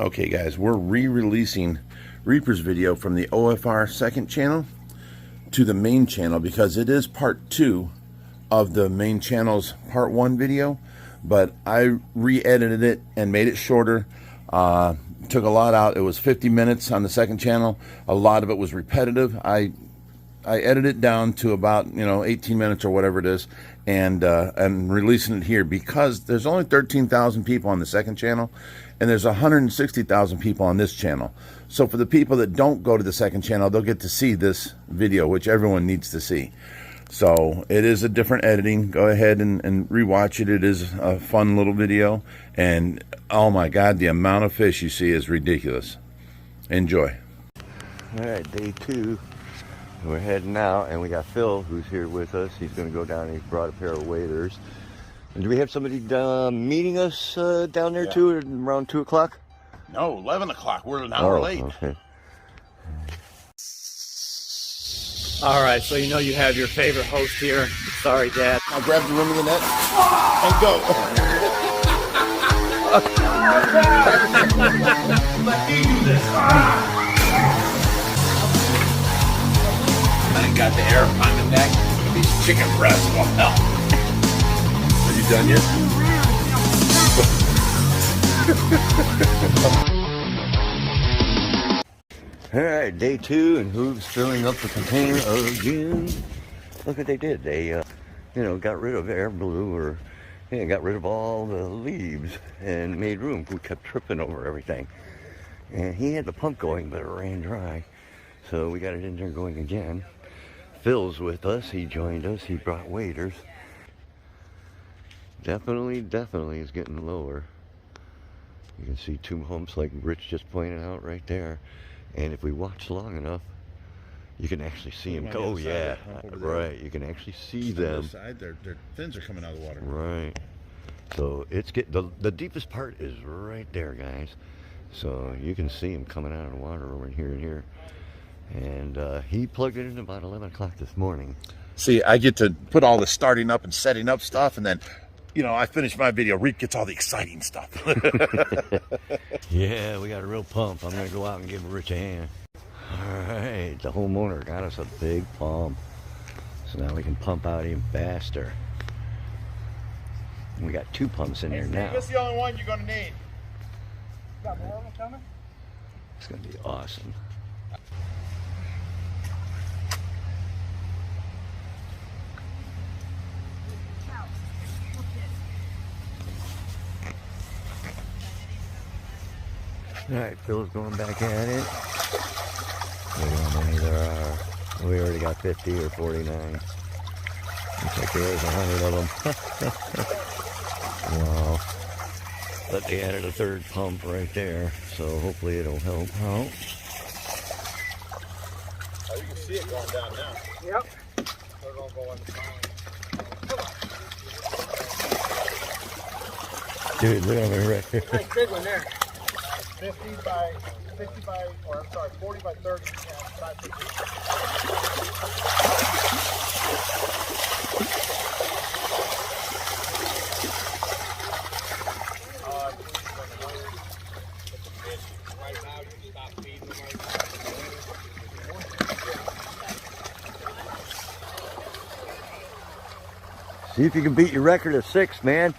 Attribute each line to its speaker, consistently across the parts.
Speaker 1: Okay guys, we're re-releasing Reaper's video from the OFR second channel to the main channel because it is part 2 of the main channel's part 1 video, but I re-edited it and made it shorter. Took a lot out. It was 50 minutes on the second channel. A lot of it was repetitive. I edited it down to about 18 minutes or whatever it is, and releasing it here because there's only 13,000 people on the second channel and there's 160,000 people on this channel. So for the people that don't go to the second channel, they'll get to see this video, which everyone needs to see. So it is a different editing. Go ahead and rewatch it. It is a fun little video, and oh my god, the amount of fish you see is ridiculous. Enjoy.
Speaker 2: All right, day 2. We're heading out, and we got Phil who's here with us. He's going to go down and he brought a pair of waders. And do we have somebody meeting us down there too around 2 o'clock?
Speaker 1: No, 11 o'clock. We're an hour late.
Speaker 2: Okay.
Speaker 3: All right, so you have your favorite host here. Sorry, Dad.
Speaker 1: I'll grab the rim of the net and go.
Speaker 3: Let me do this.
Speaker 1: I got the arapaima neck. These chicken breasts will help. Are you done yet?
Speaker 2: All right, day 2, and Hooves filling up the container again. Look what they did. They, got rid of air blue, or got rid of all the leaves and made room. We kept tripping over everything. And he had the pump going, but it ran dry. So we got it in there going again. Phil's with us. He joined us. He brought waders. Definitely is getting lower. You can see 2 humps like Rich just pointed out right there. And if we watch long enough, you can actually see them go. Oh yeah, right. You can actually see them.
Speaker 1: Side, their fins are coming out of the water.
Speaker 2: Right. So it's the deepest part is right there, guys. So you can see them coming out of the water over here and here. And he plugged it in about 11 o'clock this morning.
Speaker 1: See, I get to put all the starting up and setting up stuff, and then, I finish my video. Reap gets all the exciting stuff.
Speaker 2: Yeah, we got a real pump. I'm going to go out and give Rich a hand. All right, the homeowner got us a big pump. So now we can pump out even faster. We got 2 pumps in there now.
Speaker 1: That's the only one you're going to need.
Speaker 3: Got more of them coming?
Speaker 2: It's going to be awesome. All right, Phil's going back at it. I don't know how many there are. We already got 50 or 49. Looks like there's 100 of them. Wow. But they added a 3rd pump right there, so hopefully it'll help out.
Speaker 1: Oh, you can see it going down now.
Speaker 3: Yep.
Speaker 1: They're going to go in the pond.
Speaker 2: Dude, look at me right here.
Speaker 3: Nice big one there.
Speaker 1: 40 by 30.
Speaker 2: See if you can beat your record of 6, man.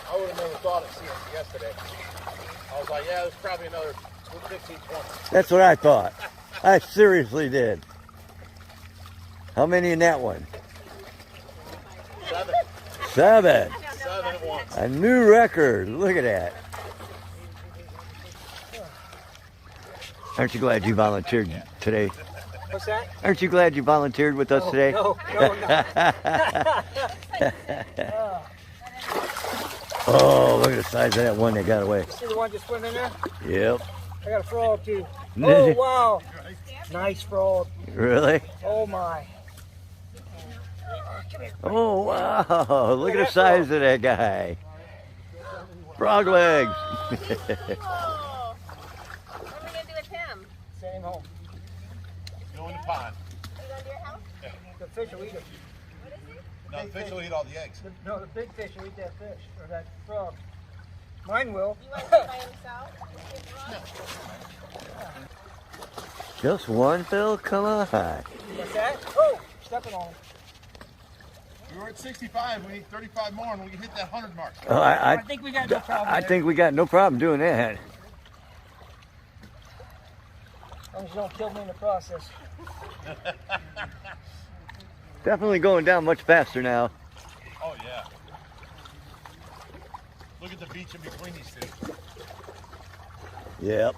Speaker 1: I would have never thought of seeing it yesterday. I was like, yeah, there's probably another 15, 20.
Speaker 2: That's what I thought. I seriously did. How many in that one?
Speaker 1: 7.
Speaker 2: 7.
Speaker 1: 7 at once.
Speaker 2: A new record. Look at that. Aren't you glad you volunteered today?
Speaker 3: What's that?
Speaker 2: Aren't you glad you volunteered with us today?
Speaker 3: No.
Speaker 2: Oh, look at the size of that one that got away.
Speaker 3: See the one just went in there?
Speaker 2: Yep.
Speaker 3: I got a frog too.
Speaker 2: Did
Speaker 3: Oh,
Speaker 2: you?
Speaker 3: wow. Nice frog.
Speaker 2: Really?
Speaker 3: Oh, my.
Speaker 2: Oh, wow. Look at the size of that guy. Frog legs.
Speaker 4: Oh. What are we going to do with him?
Speaker 3: Send him home.
Speaker 1: Go in the pond.
Speaker 4: Are you going to your house?
Speaker 3: The fish will eat him.
Speaker 4: What is he?
Speaker 1: No, the fish will eat all the eggs.
Speaker 4: No, the big fish will eat that fish, or that frog. Mine will.
Speaker 5: You want to go by himself?
Speaker 2: Just one, Phil? Come on.
Speaker 4: What's that? Oh, stepping on him.
Speaker 1: We were at 65. We need 35 more, and we can hit that 100 mark.
Speaker 2: Oh,
Speaker 4: I think we got no problem.
Speaker 2: I think we got no problem doing that.
Speaker 4: As long as you don't kill me in the process.
Speaker 2: Definitely going down much faster now.
Speaker 1: Oh, yeah. Look at the beach in between these two.
Speaker 2: Yep.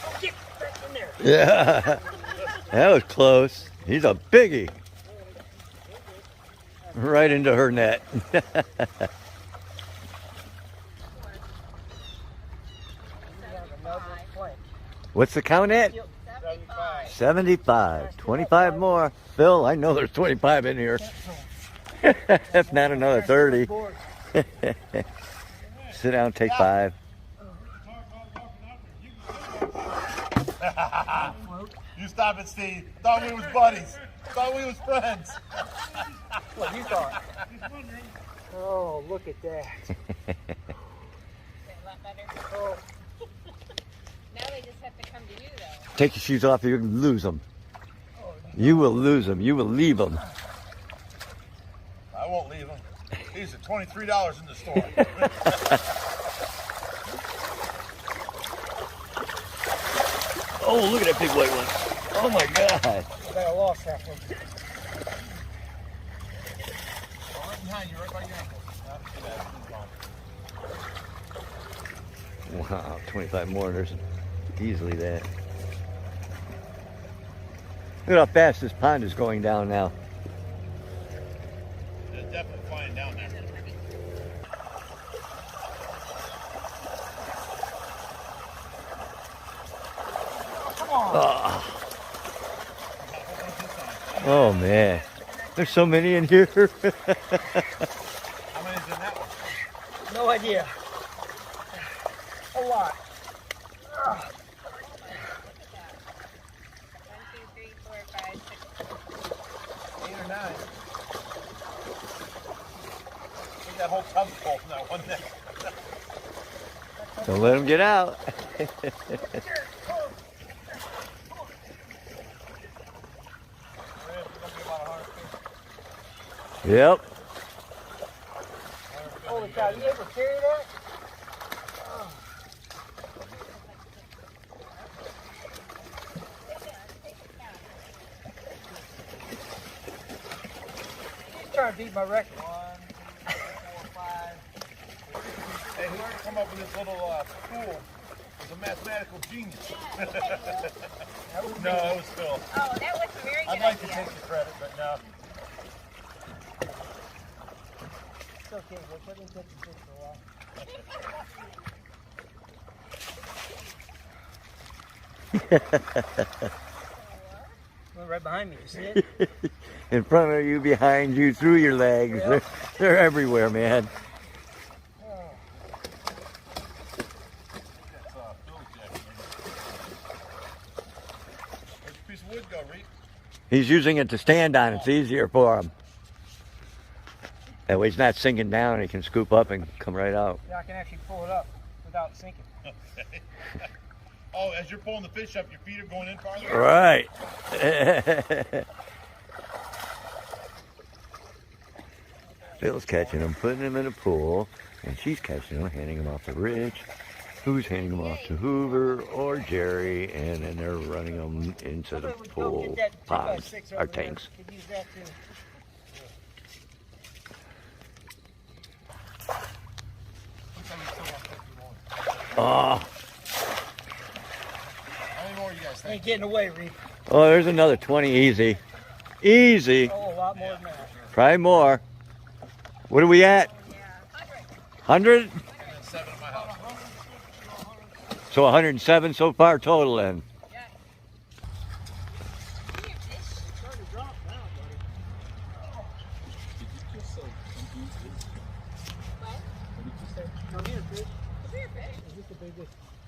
Speaker 4: Oh, get back in there.
Speaker 2: Yeah. That was close. He's a biggie. Right into her net. What's the count at?
Speaker 4: 75.
Speaker 2: 75. 25 more. Phil, I know there's 25 in here. If not another 30. Sit down, take 5.
Speaker 1: You stop it, Steve. Thought we was buddies. Thought we was friends.
Speaker 4: What you thought? Oh, look at that.
Speaker 5: Is it a lot better?
Speaker 4: Oh,
Speaker 5: Now they just have to come to you, though.
Speaker 2: Take your shoes off, you can lose them. You will lose them. You will leave them.
Speaker 1: I won't leave him. These are $23 in the store.
Speaker 2: Oh, look at that big white one. Oh my God.
Speaker 4: I think I lost that one.
Speaker 1: Right behind you, right by your ankle.
Speaker 2: Wow, 25 more. There's easily that. Look at how fast this pond is going down now.
Speaker 1: They're definitely flying down there.
Speaker 4: Come on.
Speaker 2: Oh man, there's so many in here.
Speaker 1: How many's in that one?
Speaker 4: No idea. A lot.
Speaker 5: 1, 2, 3, 4, 5, 6.
Speaker 1: 8 or 9. I think that whole tub's full from that one net.
Speaker 2: Don't let them get out. Yep.
Speaker 4: Holy cow, you ever carry that? He's trying to beat my record. 1, 2, 3, 4, 5.
Speaker 1: Hey, whoever come up with this little pool was a mathematical genius. No, it was Phil.
Speaker 5: Oh, that was a very good
Speaker 1: I'd like to
Speaker 5: idea.
Speaker 1: take the credit, but no.
Speaker 4: It's okay, Rich. I've been catching fish for a while. Went right behind me, you see it?
Speaker 2: In front of you, behind you, through your legs.
Speaker 4: Yep.
Speaker 2: They're everywhere, man.
Speaker 1: That's Phil's jacket. Where's the piece of wood go, Reed?
Speaker 2: He's using it to stand on. It's easier for him. That way he's not sinking down and he can scoop up and come right out.
Speaker 4: Yeah, I can actually pull it up without sinking.
Speaker 1: Okay. Oh, as you're pulling the fish up, your feet are going in farther?
Speaker 2: Right. Phil's catching them, putting them in a pool, and she's catching them, handing them off to Rich, who's handing them off to Hoover or Jerry, and then they're running them into the pool ponds, or tanks.
Speaker 4: Could use that too.
Speaker 2: Oh,
Speaker 1: How many more you guys think?
Speaker 4: Ain't getting away, Reed.
Speaker 2: oh, there's another 20 easy. Easy.
Speaker 4: Oh, a lot more than that.
Speaker 2: Probably more. What are we at? 100?
Speaker 1: 107 at my house.
Speaker 2: So 107 so far total then.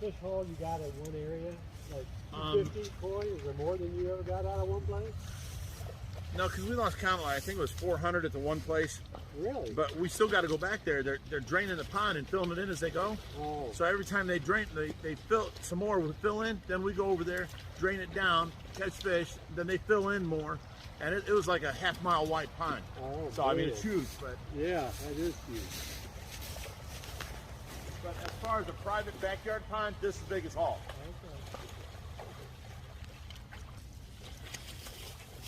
Speaker 4: fish haul you got in one area? Like 250 koi? Is there more than you ever got out of one place?
Speaker 1: No, because we lost count. I think it was 400 at the one place.
Speaker 4: Really?
Speaker 1: But we still got to go back there. They're draining the pond and filling it in as they go.
Speaker 4: Oh.
Speaker 1: So every time they drain, they fill some more. We fill in, then we go over there, drain it down, catch fish. Then they fill in more, and it was like a half-mile wide pond.
Speaker 4: Oh,
Speaker 1: so I mean, it's huge. But
Speaker 4: yeah, that is huge.
Speaker 1: But as far as a private backyard pond, this is the biggest haul.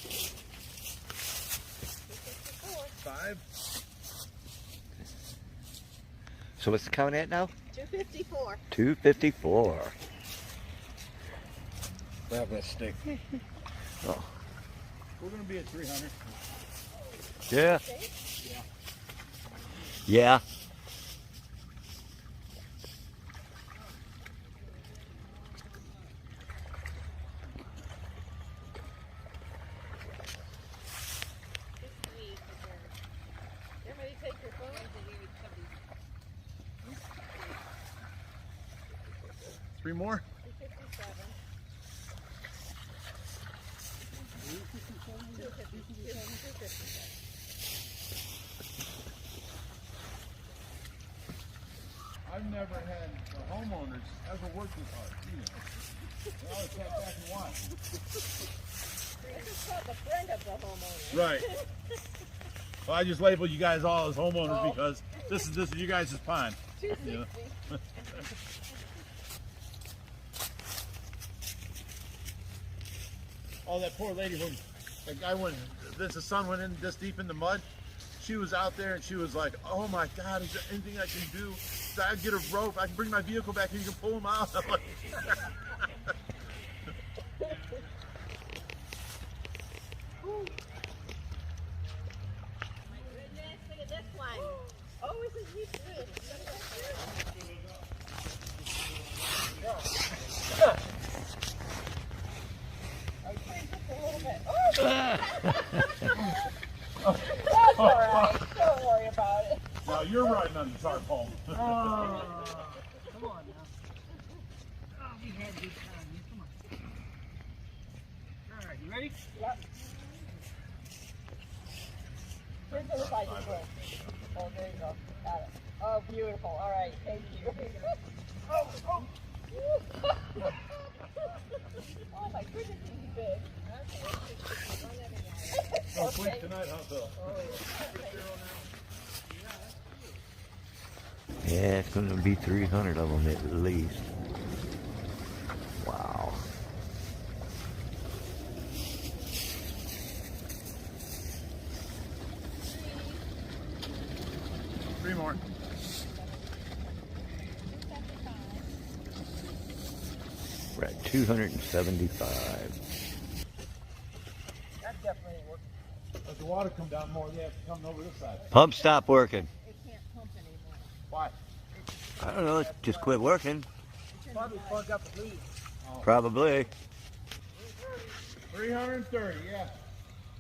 Speaker 4: Okay.
Speaker 1: 5.
Speaker 2: So what's the count at now?
Speaker 5: 254.
Speaker 2: 254.
Speaker 1: Grab that stick.
Speaker 2: Oh.
Speaker 1: We're going to be at 300.
Speaker 2: Yeah. Yeah.
Speaker 5: Everybody take your phone.
Speaker 1: 3 more?
Speaker 5: 257. 257.
Speaker 1: I've never had the homeowners ever work this hard either. They always sat back and watched.
Speaker 5: This is called the friend of the homeowner.
Speaker 1: Right. Well, I just label you guys all as homeowners because this is you guys' pond.
Speaker 5: 260.
Speaker 1: You know? Oh, that poor lady when the guy the son went in this deep in the mud. She was out there and she was like, "Oh my God, is there anything I can do? So I get a rope. I can bring my vehicle back and you can pull him out." I'm like,
Speaker 5: Goodness, look at this one. Oh, isn't he good? That's all right. Don't worry about it.
Speaker 1: "Now you're riding on the tarpaulin."
Speaker 4: Come on now. Oh, we had a good time. Come on. All right, you ready?
Speaker 5: Yep. Here's the side you go. Oh, there you go. Got it. Oh, beautiful. All right, thank you. Oh. Oh my goodness, he's big.
Speaker 1: No sleep tonight, huh, Phil?
Speaker 2: Yeah, it's going to be 300 of them at least. Wow.
Speaker 1: Three more.
Speaker 2: We're at 275.
Speaker 4: That definitely ain't working.
Speaker 1: As the water come down more, they have to come over this side.
Speaker 2: Pump stopped working.
Speaker 5: It can't pump anymore.
Speaker 1: Why?
Speaker 2: I don't know, it just quit working.
Speaker 4: Probably plug up the lead.
Speaker 2: Probably.
Speaker 1: 330, yeah.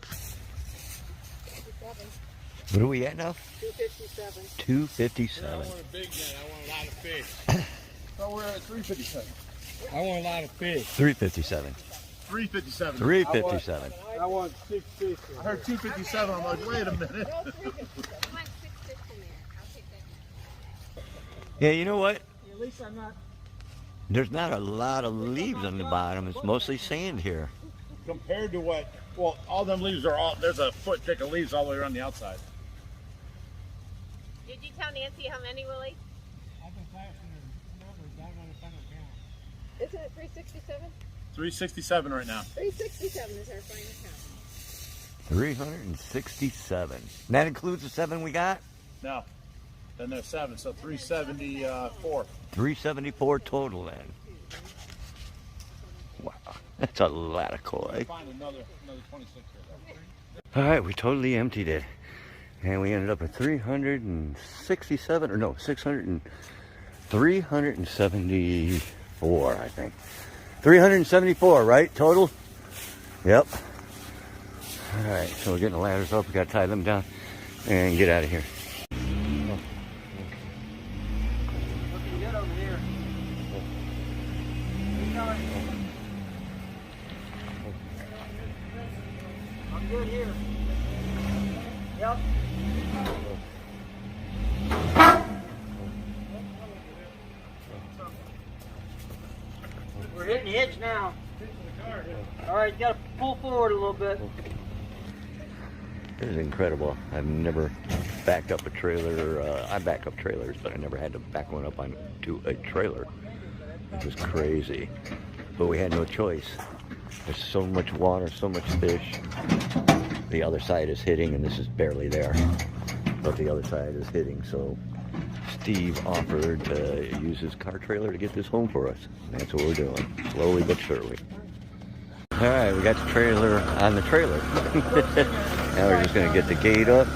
Speaker 5: 57.
Speaker 2: What are we at now?
Speaker 5: 257.
Speaker 2: 257.
Speaker 1: I want a big net. I want a lot of fish. So we're at 357.
Speaker 4: I want a lot of fish.
Speaker 2: 357.
Speaker 1: 357.
Speaker 2: 357.
Speaker 4: I want 650.
Speaker 1: I heard 257. I'm like, wait a minute.
Speaker 5: No, 357. I want 650 in there. I'll take that.
Speaker 2: Yeah, you know what?
Speaker 4: At least I'm not.
Speaker 2: There's not a lot of leaves on the bottom. It's mostly sand here.
Speaker 1: Compared to what, well, all them leaves are all, there's a foot thick of leaves all the way around the outside.
Speaker 5: Did you tell Nancy how many, Willie?
Speaker 4: I've been flashing her numbers. I don't know if I can count.
Speaker 5: Isn't it 367?
Speaker 1: 367 right now.
Speaker 5: 367 is our final count.
Speaker 2: 367. That includes the 7 we got?
Speaker 1: No. Then there's 7, so 374.
Speaker 2: 374 total then. Wow, that's a lot of koi.
Speaker 1: Find another 26 here.
Speaker 2: All right, we totally emptied it. And we ended up at 367, or no, 374, I think. 374, right, total? Yep. All right, so we're getting the ladders up. We got to tie them down and get out of here.
Speaker 4: Looking good over here. Yep. We're hitting the hitch now. All right, you got to pull forward a little bit.
Speaker 2: This is incredible. I've never backed up a trailer. I back up trailers, but I never had to back one up onto a trailer. It was crazy. But we had no choice. There's so much water, so much fish. The other side is hitting, and this is barely there. But the other side is hitting, so Steve offered to use his car trailer to get this home for us. And that's what we're doing, slowly but surely. All right, we got the trailer on the trailer. Now we're just gonna get the gate up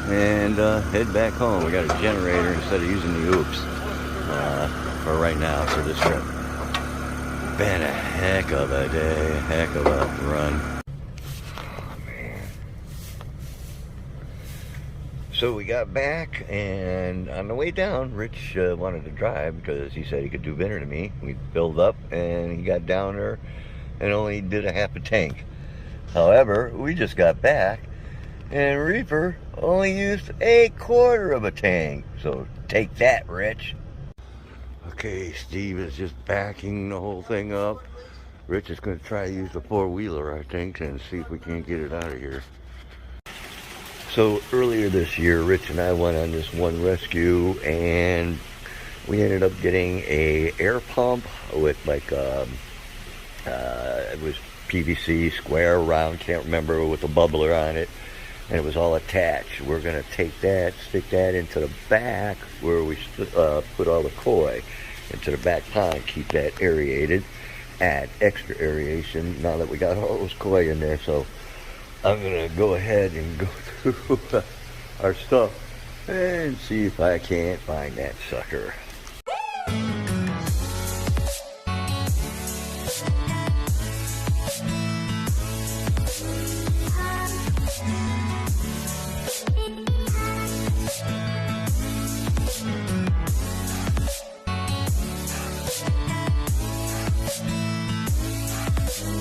Speaker 2: and head back home. We got a generator instead of using the oops for right now for this trip. Been a heck of a day, a heck of a run. Oh, man. So we got back, and on the way down, Rich wanted to drive because he said he could do better than me. We filled up, and he got down there and only did a half a tank. However, we just got back, and Reaper only used 1/4 of a tank. So take that, Rich. Okay, Steve is just backing the whole thing up. Rich is going to try to use the 4-wheeler, I think, and see if we can't get it out of here. So earlier this year, Rich and I went on this one rescue, and we ended up getting a air pump with like it was PVC, square, round, can't remember, with a bubbler on it, and it was all attached. We're going to take that, stick that into the back where we put all the koi, into the back pond, keep that aerated, add extra aeration now that we got all those koi in there. So I'm going to go ahead and go through our stuff and see if I can't find that sucker.